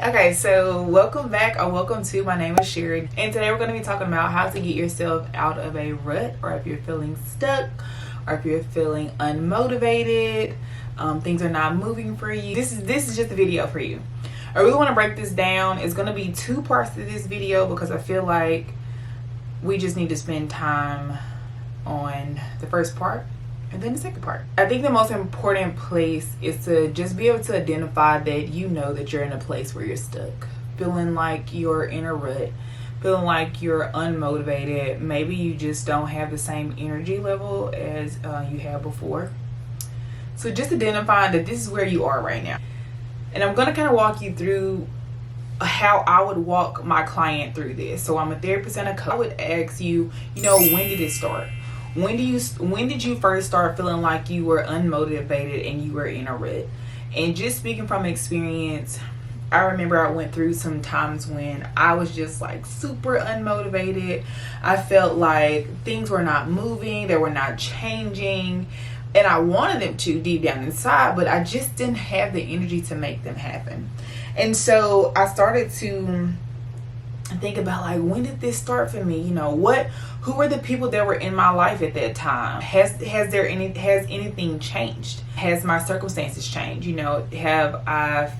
Okay, so welcome back or welcome to my name is Sherry, and today we're going to be talking about how to get yourself out of a rut, or if you're feeling stuck, or if you're feeling unmotivated, things are not moving for you. This is just a video for you. I really want to break this down. It's going to be two parts to this video because I feel like we just need to spend time on the first part and then the second part. I think the most important place is to just be able to identify that you know that you're in a place where you're stuck, feeling like you're in a rut, feeling like you're unmotivated. Maybe you just don't have the same energy level as you had before. So just identifying that this is where you are right now. And I'm going to kind of walk you through how I would walk my client through this. So I'm a therapist and a coach. I would ask you, when did it start? When did you first start feeling like you were unmotivated and you were in a rut? And just speaking from experience, I remember I went through some times when I was just like super unmotivated. I felt like things were not moving, they were not changing, and I wanted them to deep down inside, but I just didn't have the energy to make them happen. And so I started to think about, like, when did this start for me? Who were the people that were in my life at that time? Has anything changed? Has my circumstances changed? Have I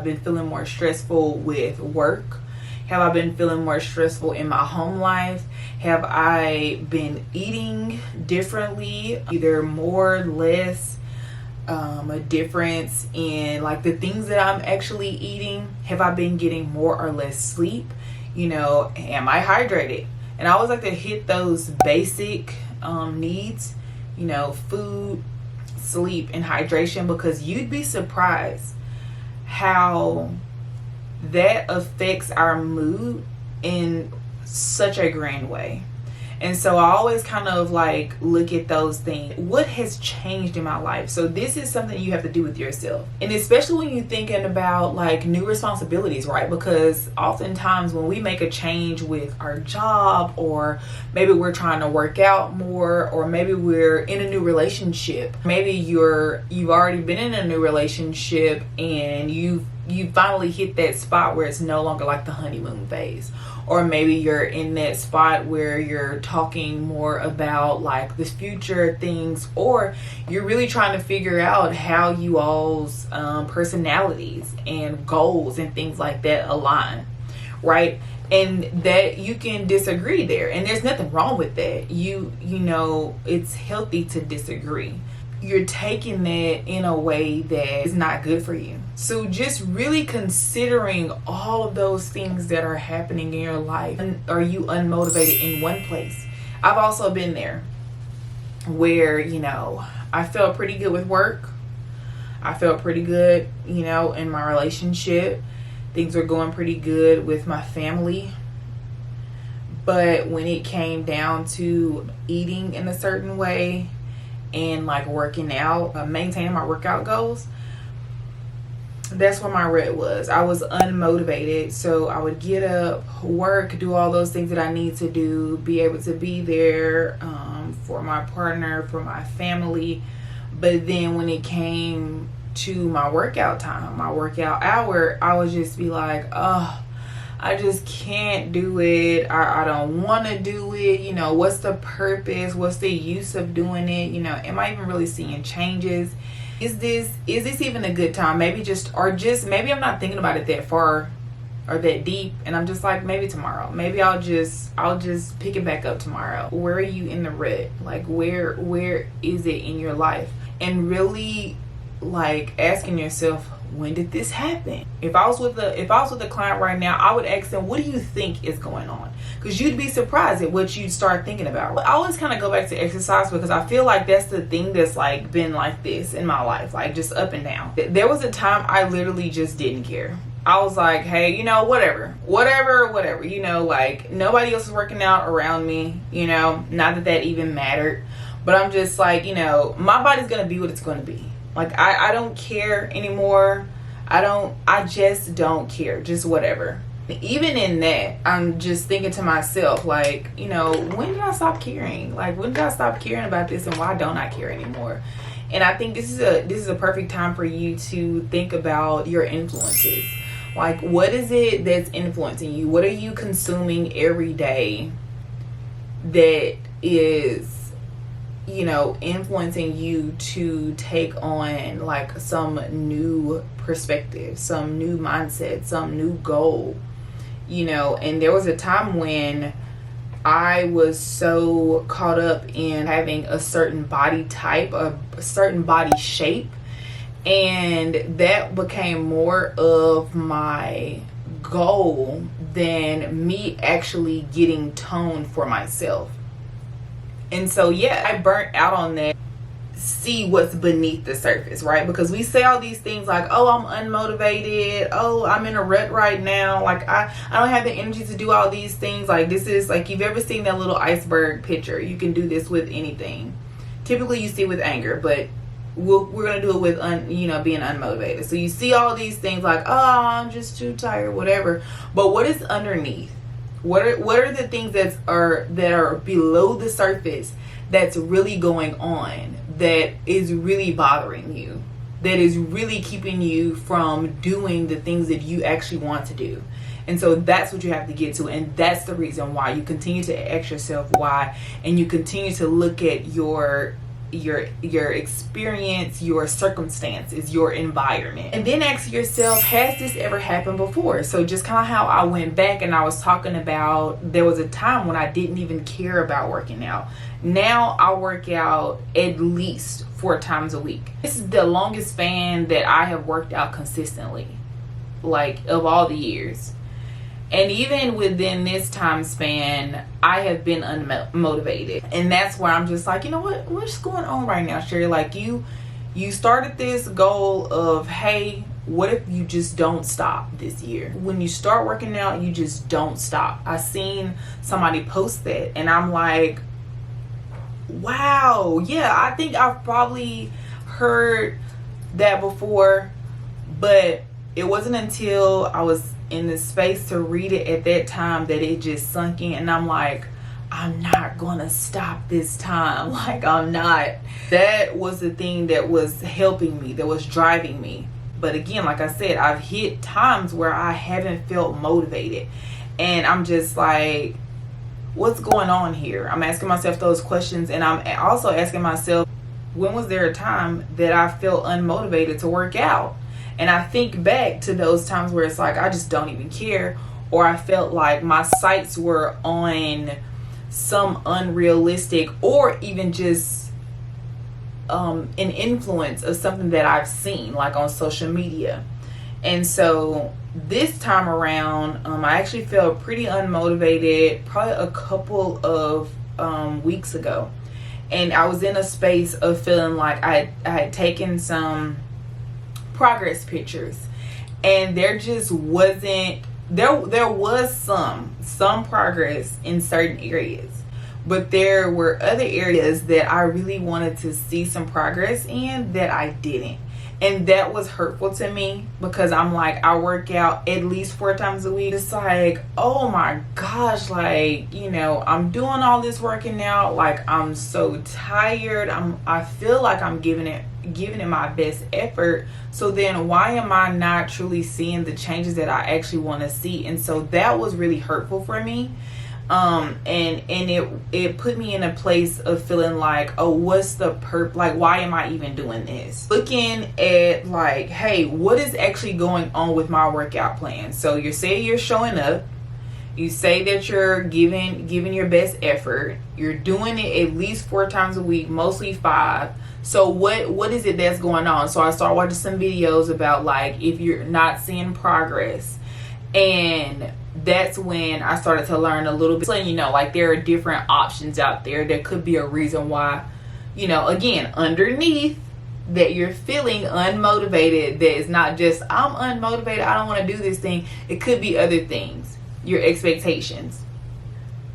been feeling more stressful with work? Have I been feeling more stressful in my home life? Have I been eating differently, either more, less, a difference in like the things that I'm actually eating? Have I been getting more or less sleep? Am I hydrated? And I always like to hit those basic needs, food, sleep, and hydration, because you'd be surprised how that affects our mood in such a grand way. And so I always kind of like look at those things. What has changed in my life? So this is something you have to do with yourself. And especially when you're thinking about like new responsibilities, right? Because oftentimes when we make a change with our job, or maybe we're trying to work out more, or maybe we're in a new relationship, maybe you've already been in a new relationship and you finally hit that spot where it's no longer like the honeymoon phase. Or maybe you're in that spot where you're talking more about like the future things, or you're really trying to figure out how you all's personalities and goals and things like that align, right? And that you can disagree there, and there's nothing wrong with that. It's healthy to disagree. You're taking that in a way that is not good for you. So just really considering all of those things that are happening in your life. Are you unmotivated in one place? I've also been there where, I felt pretty good with work. I felt pretty good, in my relationship. Things were going pretty good with my family. But when it came down to eating in a certain way, and like working out, maintaining my workout goals, that's where my rut was. I was unmotivated. So I would get up, work, do all those things that I need to do, be able to be there for my partner, for my family. But then when it came to my workout time, my workout hour, I would just be like, I just can't do it. I don't want to do it. What's the purpose? What's the use of doing it? Am I even really seeing changes? Is this even a good time? Maybe I'm not thinking about it that far or that deep, and I'm just like, maybe tomorrow. Maybe I'll just pick it back up tomorrow. Where are you in the rut? Like where is it in your life? And really like asking yourself, when did this happen? If I was with a client right now, I would ask them, what do you think is going on? Because you'd be surprised at what you'd start thinking about. I always kind of go back to exercise, because I feel like that's the thing that's like been like this in my life, like just up and down. There was a time I literally just didn't care. I was like, hey, whatever, like nobody else is working out around me, not that even mattered. But I'm just like, my body's going to be what it's going to be. Like, I don't care anymore. I just don't care. Just whatever. Even in that, I'm just thinking to myself, like, when did I stop caring? Like, when did I stop caring about this, and why don't I care anymore? And I think this is a perfect time for you to think about your influences. Like, what is it that's influencing you? What are you consuming every day that is, influencing you to take on like some new perspective, some new mindset, some new goal? And there was a time when I was so caught up in having a certain body type, a certain body shape, and that became more of my goal than me actually getting toned for myself. And so, yeah, I burnt out on that. See what's beneath the surface, right? Because we say all these things like, oh, I'm unmotivated, oh, I'm in a rut right now, like I don't have the energy to do all these things. Like, this is like, you've ever seen that little iceberg picture? You can do this with anything. Typically you see it with anger, but we're gonna do it with being unmotivated. So you see all these things like, oh, I'm just too tired, whatever. But what is underneath? What are the things that are below the surface that's really going on, that is really bothering you, that is really keeping you from doing the things that you actually want to do? And so that's what you have to get to, and that's the reason why you continue to ask yourself why, and you continue to look at your experience, your circumstances, your environment, and then ask yourself, has this ever happened before? So just kind of how I went back and I was talking about, there was a time when I didn't even care about working out. Now I work out at least 4 times a week. This is the longest span that I have worked out consistently, like, of all the years. And even within this time span, I have been unmotivated. And that's where I'm just like, what's going on right now, Sherry? Like, you started this goal of, hey, what if you just don't stop this year? When you start working out, you just don't stop. I seen somebody post that, and I'm like, wow, yeah, I think I've probably heard that before, but it wasn't until I was in the space to read it at that time that it just sunk in, and I'm like, I'm not gonna stop this time. Like, I'm not. That was the thing that was helping me, that was driving me. But again, like I said, I've hit times where I haven't felt motivated, and I'm just like, what's going on here? I'm asking myself those questions, and I'm also asking myself, when was there a time that I felt unmotivated to work out? And I think back to those times where it's like, I just don't even care, or I felt like my sights were on some unrealistic, or even just an influence of something that I've seen, like on social media. And so this time around, I actually felt pretty unmotivated probably a couple of weeks ago. And I was in a space of feeling like I had taken some progress pictures, and there just wasn't, there was some progress in certain areas, but there were other areas that I really wanted to see some progress in that I didn't. And that was hurtful to me, because I'm like, I work out at least 4 times a week. It's like, oh my gosh, like, I'm doing all this working out, like, I'm so tired. I feel like I'm giving it my best effort. So then why am I not truly seeing the changes that I actually want to see? And so that was really hurtful for me. And it put me in a place of feeling like, oh, what's the like, why am I even doing this? Looking at like, hey, what is actually going on with my workout plan? So you say you're showing up, you say that you're giving your best effort, you're doing it at least 4 times a week, mostly 5. So what is it that's going on? So I started watching some videos about, like, if you're not seeing progress, and that's when I started to learn a little bit, letting like, there are different options out there. There could be a reason why, again, underneath that you're feeling unmotivated, that it's not just, I'm unmotivated, I don't want to do this thing. It could be other things, your expectations.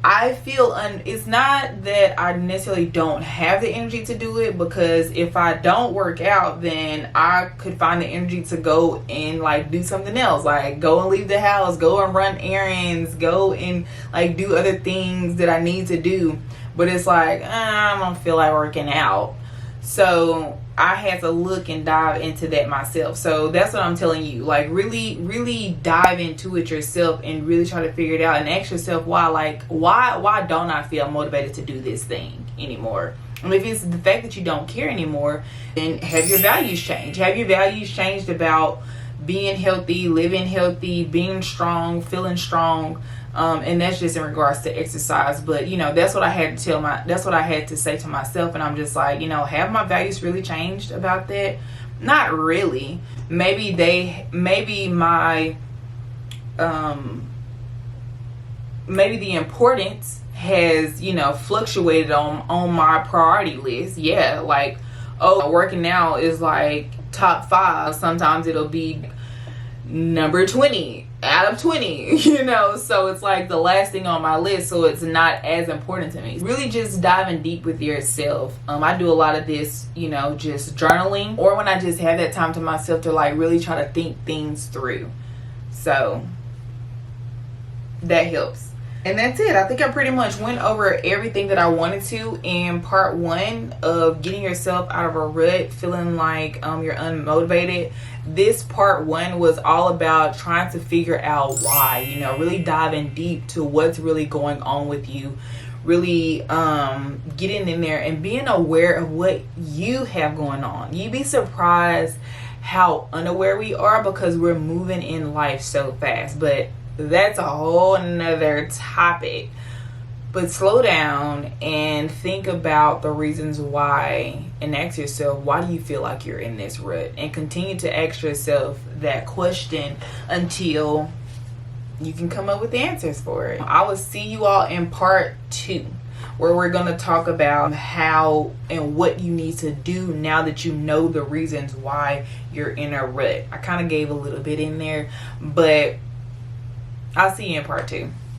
I feel it's not that I necessarily don't have the energy to do it, because if I don't work out, then I could find the energy to go and like do something else, like go and leave the house, go and run errands, go and like do other things that I need to do. But it's like, I don't feel like working out. So I had to look and dive into that myself. So that's what I'm telling you. Like, really dive into it yourself and really try to figure it out and ask yourself why. Like, why don't I feel motivated to do this thing anymore? And if it's the fact that you don't care anymore, then have your values changed. Have your values changed about being healthy, living healthy, being strong, feeling strong. And that's just in regards to exercise. But that's what I had to that's what I had to say to myself. And I'm just like, have my values really changed about that? Not really. Maybe my maybe the importance has fluctuated on my priority list. Yeah, like, oh, working out is like top 5. Sometimes it'll be number 20 out of 20, so it's like the last thing on my list, so it's not as important to me. Really just diving deep with yourself. I do a lot of this, just journaling, or when I just have that time to myself to like really try to think things through. So that helps. And that's it. I think I pretty much went over everything that I wanted to in part 1 of getting yourself out of a rut, feeling like you're unmotivated. This part 1 was all about trying to figure out why, really diving deep to what's really going on with you, really getting in there and being aware of what you have going on. You'd be surprised how unaware we are because we're moving in life so fast. But that's a whole nother topic. But slow down and think about the reasons why, and ask yourself, why do you feel like you're in this rut? And continue to ask yourself that question until you can come up with the answers for it. I will see you all in part 2, where we're going to talk about how and what you need to do now that you know the reasons why you're in a rut. I kind of gave a little bit in there, but I'll see you in part 2.